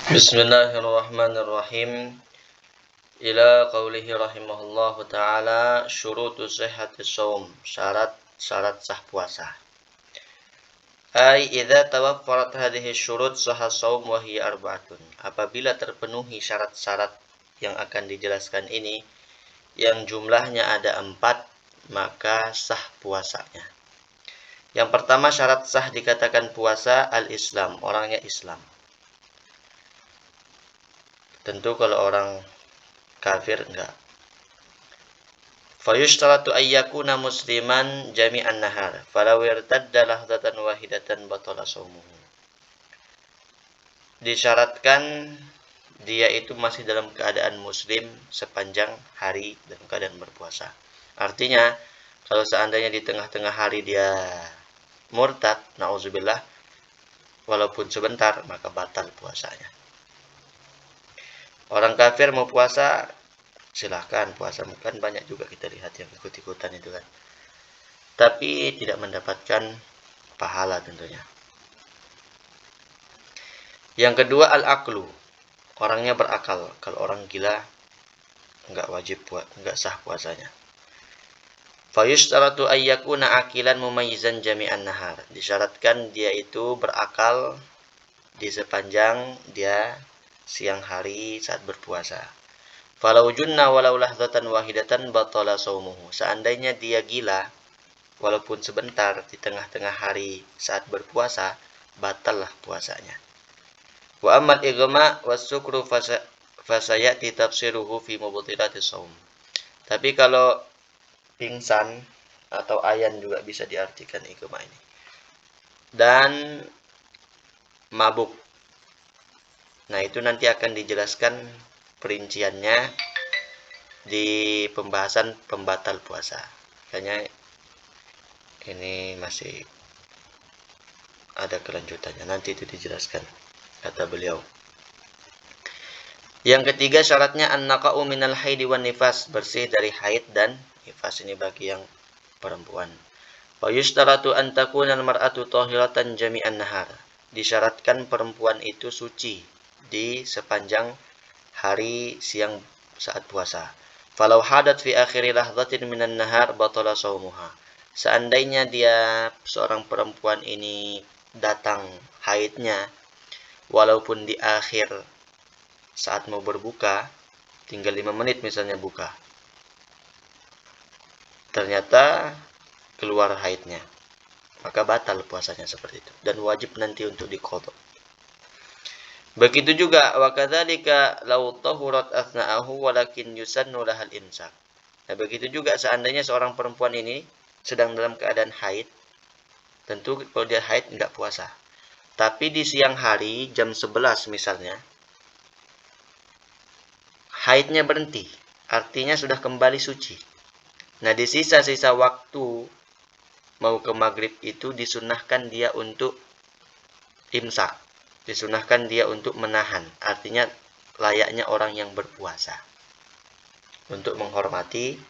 Bismillahirrahmanirrahim. Ila qawlihi rahimahullahu ta'ala syurutu sihhati shaum, syarat sah puasa. Ai idza tawaffarat hadhihi syurut sahha shaum wa hiya arba'atun. Apabila terpenuhi syarat-syarat yang akan dijelaskan ini, yang jumlahnya ada 4, maka sah puasanya. Yang pertama syarat sah dikatakan puasa al-Islam, orangnya Islam. Tentu kalau orang kafir enggak. Fayushtaratu ayyakuna musliman jami'an nahar. Falaw irtadda lahdatan wahidatan batala shaumuhu. Disyaratkan dia itu masih dalam keadaan muslim sepanjang hari dalam keadaan berpuasa. Artinya, kalau seandainya di tengah-tengah hari dia murtad, na'udzubillah, walaupun sebentar, maka batal puasanya. Orang kafir mau puasa, silahkan puasa, kan banyak juga kita lihat yang ikut-ikutan itu kan, tapi tidak mendapatkan pahala tentunya. Yang kedua al-aqlu, orangnya berakal. Kalau orang gila enggak sah puasanya. Fayushtaratu ayyakuna aqilan mumayyizan jami'an nahar. Disyaratkan dia itu berakal di sepanjang dia siang hari saat berpuasa. Falau junna walau lahdatan wahidatan batala shaumuhu. Seandainya dia gila walaupun sebentar di tengah-tengah hari saat berpuasa, batallah puasanya. Wa ammal igma was-sukru fasayati tafsiruhu fi mubtilati shaum. Tapi kalau pingsan atau ayan juga bisa diartikan igma ini. Dan mabuk. Nah, itu nanti akan dijelaskan perinciannya di pembahasan pembatal puasa. Kayaknya ini masih ada kelanjutannya. Nanti itu dijelaskan, kata beliau. Yang ketiga syaratnya an-naqa'u minal haidi wan nifas, bersih dari haid dan nifas, ini bagi yang perempuan. Wa yushtaratu an takuna al-mar'atu tahiratan jami'an nahar. Disyaratkan perempuan itu suci di sepanjang hari siang saat puasa. Falau hadat fi akhiri lahzatin minan nahar batala shaumuha. Seandainya dia seorang perempuan ini datang haidnya walaupun di akhir saat mau berbuka, tinggal 5 menit misalnya buka, ternyata keluar haidnya, maka batal puasanya seperti itu dan wajib nanti untuk diqadha. Begitu juga wa kadzalika law tahurat athna'ahu walakin yusannu lahal imsak. Nah, begitu juga seandainya seorang perempuan ini sedang dalam keadaan haid, tentu kalau dia haid enggak puasa. Tapi di siang hari jam 11 misalnya, haidnya berhenti, artinya sudah kembali suci. Nah, di sisa-sisa waktu mau ke maghrib itu disunahkan dia untuk imsak. Disunahkan dia untuk menahan, artinya layaknya orang yang berpuasa, untuk menghormati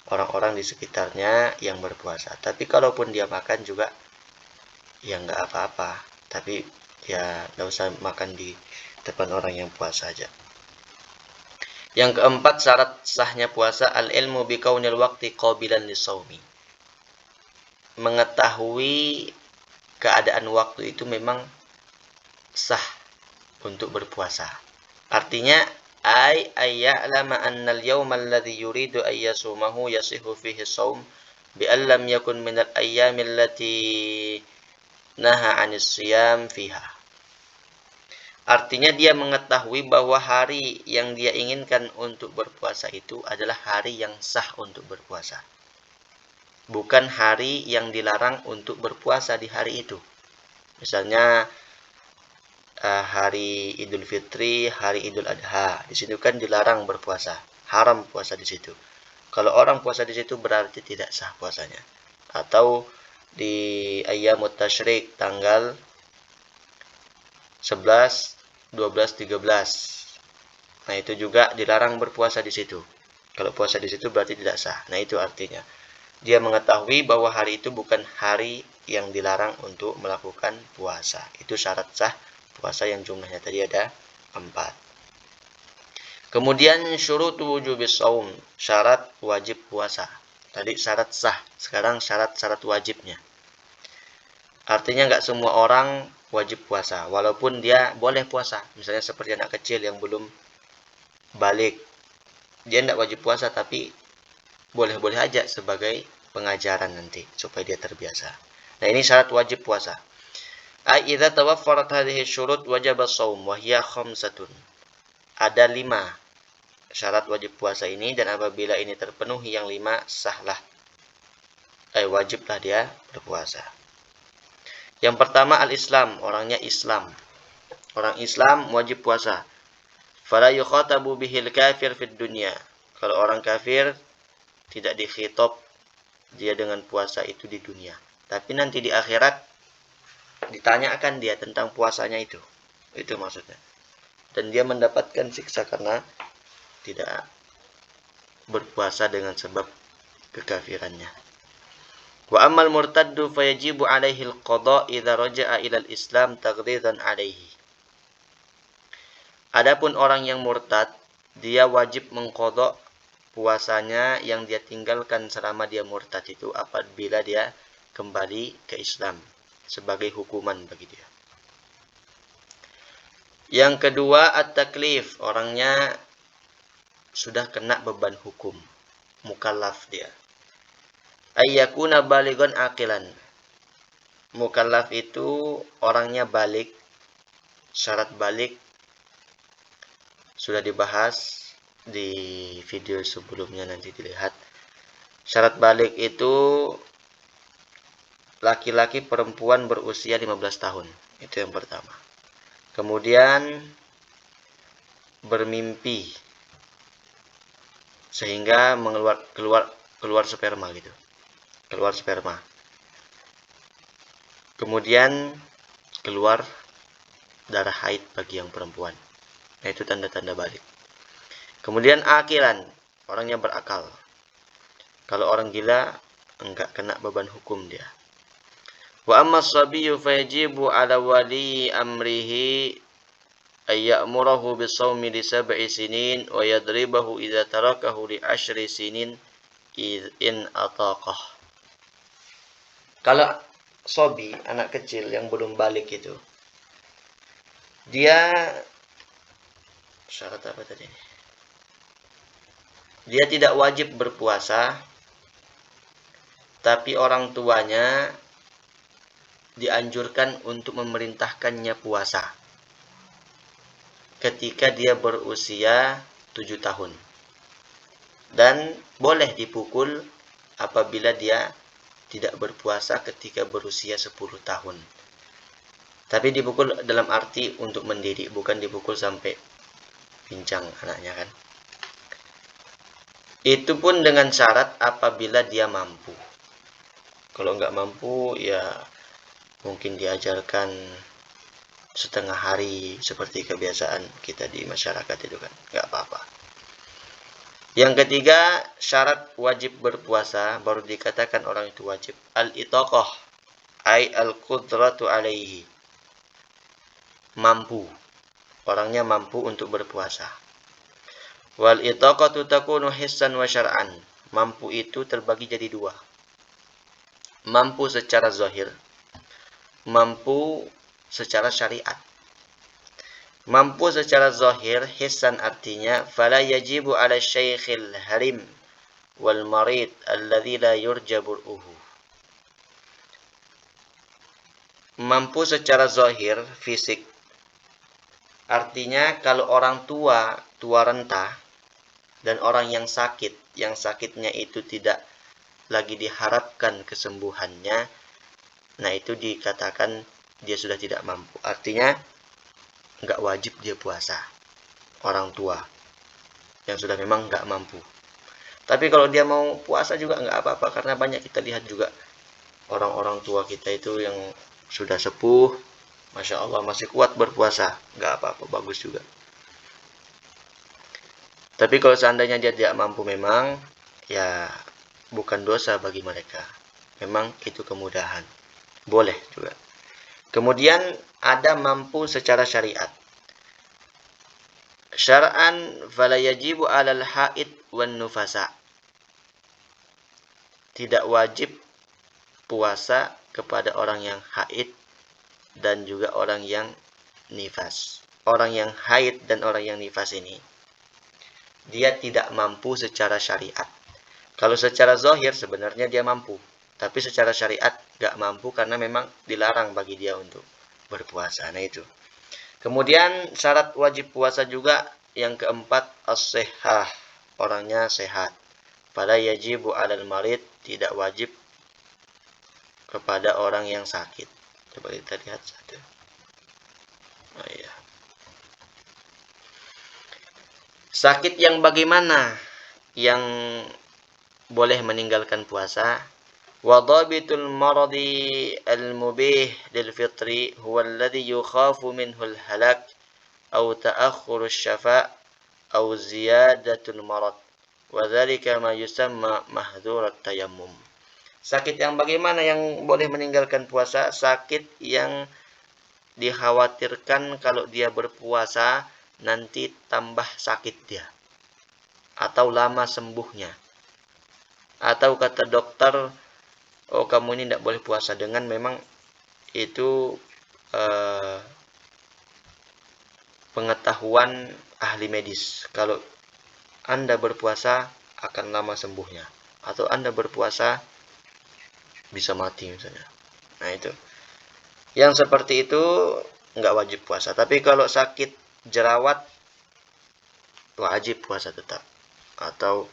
orang-orang di sekitarnya yang berpuasa. Tapi kalaupun dia makan juga ya nggak apa-apa, tapi ya nggak usah makan di depan orang yang puasa aja. Yang keempat syarat sahnya puasa al-ilmu bikaunil waqti qabilan lis-shaumi. Mengetahui keadaan waktu itu memang sah untuk berpuasa. Artinya ayya'lama anna al-yawma alladhi yuridu an yasumahu yasihu fihi shaum bi an lam yakun min al-ayyami allati naha 'anis siyam fiha. Artinya dia mengetahui bahwa hari yang dia inginkan untuk berpuasa itu adalah hari yang sah untuk berpuasa. Bukan hari yang dilarang untuk berpuasa di hari itu. Misalnya hari Idul Fitri, hari Idul Adha, di situ kan dilarang berpuasa, haram puasa di situ. Kalau orang puasa di situ berarti tidak sah puasanya. Atau di Ayyamut Tasyrik tanggal 11, 12, 13. Nah, itu juga dilarang berpuasa di situ. Kalau puasa di situ berarti tidak sah. Nah, itu artinya dia mengetahui bahwa hari itu bukan hari yang dilarang untuk melakukan puasa. Itu syarat sah puasa yang jumlahnya tadi ada 4. Kemudian syurutu wujubis shaum, syarat wajib puasa. Tadi syarat sah, sekarang syarat-syarat wajibnya. Artinya nggak semua orang wajib puasa, walaupun dia boleh puasa. Misalnya seperti anak kecil yang belum balik, dia nggak wajib puasa, tapi boleh-boleh aja sebagai pengajaran nanti, supaya dia terbiasa. Nah, ini syarat wajib puasa. Ai idza tawaffarat hadhihi syurut wajaba shaum wa hiya khamsatun. Ada 5 syarat wajib puasa ini, dan apabila ini terpenuhi yang 5, sahlah, wajiblah dia berpuasa. Yang pertama al-Islam, orangnya Islam. Orang Islam wajib puasa. Fala yukhatabu bihil kafir fid dunya. Kalau orang kafir tidak dikhitab dia dengan puasa itu di dunia. Tapi nanti di akhirat ditanyakan dia tentang puasanya itu. Itu maksudnya. Dan dia mendapatkan siksa karena tidak berpuasa dengan sebab kekafirannya. Wa ammal murtaddu fayajibu alaihi al-qada idza raja'a ila al-islam taghridan alaihi. Adapun orang yang murtad, dia wajib mengqadha puasanya yang dia tinggalkan selama dia murtad itu apabila dia kembali ke Islam sebagai hukuman bagi dia. Yang kedua at-taklif, orangnya sudah kena beban hukum, mukallaf dia. Ayyakuna baligon aqilan. Mukallaf itu orangnya balik. Syarat balik sudah dibahas di video sebelumnya, nanti dilihat. Syarat balik itu laki-laki perempuan berusia 15 tahun. Itu yang pertama. Kemudian bermimpi sehingga keluar sperma gitu. Keluar sperma. Kemudian keluar darah haid bagi yang perempuan. Nah, itu tanda-tanda balik. Kemudian akilan, orangnya berakal. Kalau orang gila enggak kena beban hukum dia. Wa amma as-sabiyyu fayajibu 'ala wali amrihi ay ya'murahu bis-shaumi li 7 sinin wa yadribahu idza tarakahu li 10 sinin in ataqah. Kalau sobi, anak kecil yang belum balik itu, dia syarat apa tadi? Dia tidak wajib berpuasa, tapi orang tuanya dianjurkan untuk memerintahkannya puasa ketika dia berusia 7 tahun. Dan boleh dipukul apabila dia tidak berpuasa ketika berusia 10 tahun. Tapi dipukul dalam arti untuk mendidik, bukan dipukul sampai pincang anaknya kan. Itu pun dengan syarat apabila dia mampu. Kalau nggak mampu, ya mungkin diajarkan setengah hari seperti kebiasaan kita di masyarakat itu kan, nggak apa-apa. Yang ketiga, syarat wajib berpuasa baru dikatakan orang itu wajib. Al-itaqah, ay al-qudratu alaihi. Mampu. Orangnya mampu untuk berpuasa. Wal itaqatu takunu hissan wa syar'an. Mampu itu terbagi jadi 2. Mampu secara zahir, mampu secara syariat. Mampu secara zahir, hissan artinya fala yajibu 'ala syaikhil harim wal marid alladzi la yurja bur'uhu. Mampu secara zahir, fisik, artinya kalau orang tua renta, dan orang yang sakitnya itu tidak lagi diharapkan kesembuhannya, nah itu dikatakan dia sudah tidak mampu. Artinya nggak wajib dia puasa, orang tua yang sudah memang nggak mampu. Tapi kalau dia mau puasa juga nggak apa-apa, karena banyak kita lihat juga orang-orang tua kita itu yang sudah sepuh, Masya Allah masih kuat berpuasa, nggak apa-apa, bagus juga. Tapi kalau seandainya dia tidak mampu memang, ya bukan dosa bagi mereka. Memang itu kemudahan. Boleh juga. Kemudian ada mampu secara syariat. Syar'an fala yajibu 'alal haid wan nufasa. Tidak wajib puasa kepada orang yang haid dan juga orang yang nifas. Orang yang haid dan orang yang nifas ini, dia tidak mampu secara syariat. Kalau secara zahir sebenarnya dia mampu, tapi secara syariat gak mampu karena memang dilarang bagi dia untuk berpuasa. Nah itu. Kemudian syarat wajib puasa juga yang keempat, as-sihhah, orangnya sehat. Fala yajibu 'alal marid, tidak wajib kepada orang yang sakit. Coba kita lihat satu. Oh iya. Sakit yang bagaimana yang boleh meninggalkan puasa? Wa dhabitul maradi al-mubih lil fitri huwa alladhi yukhafu minhu al-halak aw ta'akhkhuru asy-syafa' aw ziyadatul marad. Wa dzalika ma yusamma mahdzurat tayammum. Sakit yang bagaimana yang boleh meninggalkan puasa? Sakit yang dikhawatirkan kalau dia berpuasa nanti tambah sakit dia, atau lama sembuhnya, atau kata dokter, oh kamu ini tidak boleh puasa, dengan memang itu pengetahuan ahli medis. Kalau Anda berpuasa akan lama sembuhnya, atau Anda berpuasa bisa mati misalnya. Nah itu. Yang seperti itu nggak wajib puasa. Tapi kalau sakit jerawat wajib puasa tetap. Atau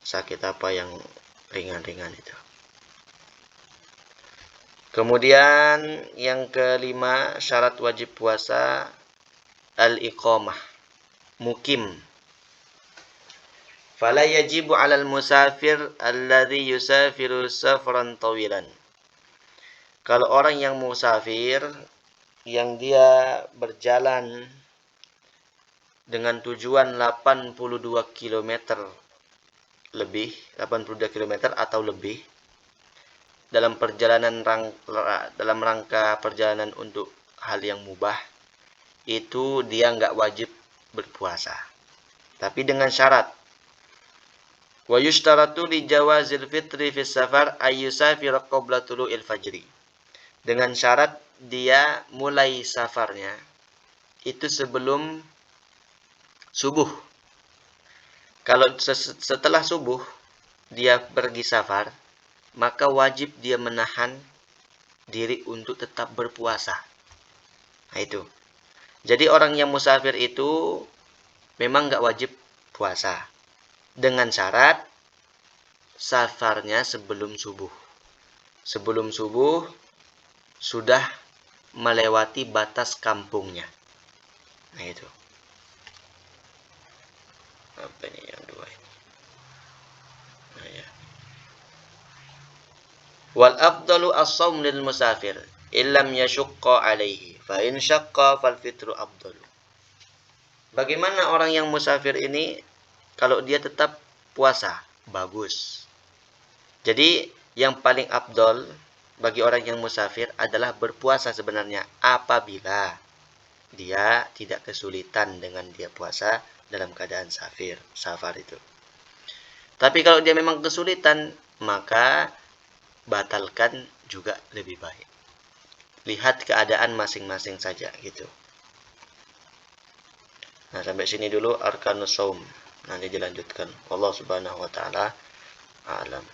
sakit apa yang ringan-ringan itu. Kemudian yang kelima, syarat wajib puasa al-iqamah, mukim. Fala yajibu 'alal musafir alladhi yusafiru safran tawilan. Kalau orang yang musafir, yang dia berjalan dengan tujuan 82 km lebih, 82 km atau lebih, dalam dalam rangka perjalanan untuk hal yang mubah, itu dia nggak wajib berpuasa. Tapi dengan syarat. Wa yushtaratu li jawazil fitri fis safar ayyusafira qabla tulu'il fajri. Dengan syarat dia mulai safarnya itu sebelum subuh. Kalau setelah subuh dia pergi safar, maka wajib dia menahan diri untuk tetap berpuasa. Nah itu. Jadi orang yang musafir itu memang nggak wajib puasa. Dengan syarat safarnya sebelum subuh. Sebelum subuh sudah melewati batas kampungnya. Nah itu. Apa ini yang dua ini? Nah, ya. Wal afdalu as-shaum lil musafir illam yashqa alaihi fa in syaqqa fal fitru afdalu. Bagaimana orang yang musafir ini kalau dia tetap puasa? Bagus. Jadi yang paling afdal bagi orang yang musafir adalah berpuasa sebenarnya apabila dia tidak kesulitan dengan dia puasa dalam keadaan safar itu. Tapi kalau dia memang kesulitan, maka batalkan juga lebih baik. Lihat keadaan masing-masing saja gitu. Nah, sampai sini dulu arkanus shaum. Nanti dilanjutkan. Wallahu subhanahu wa ta'ala a'lam.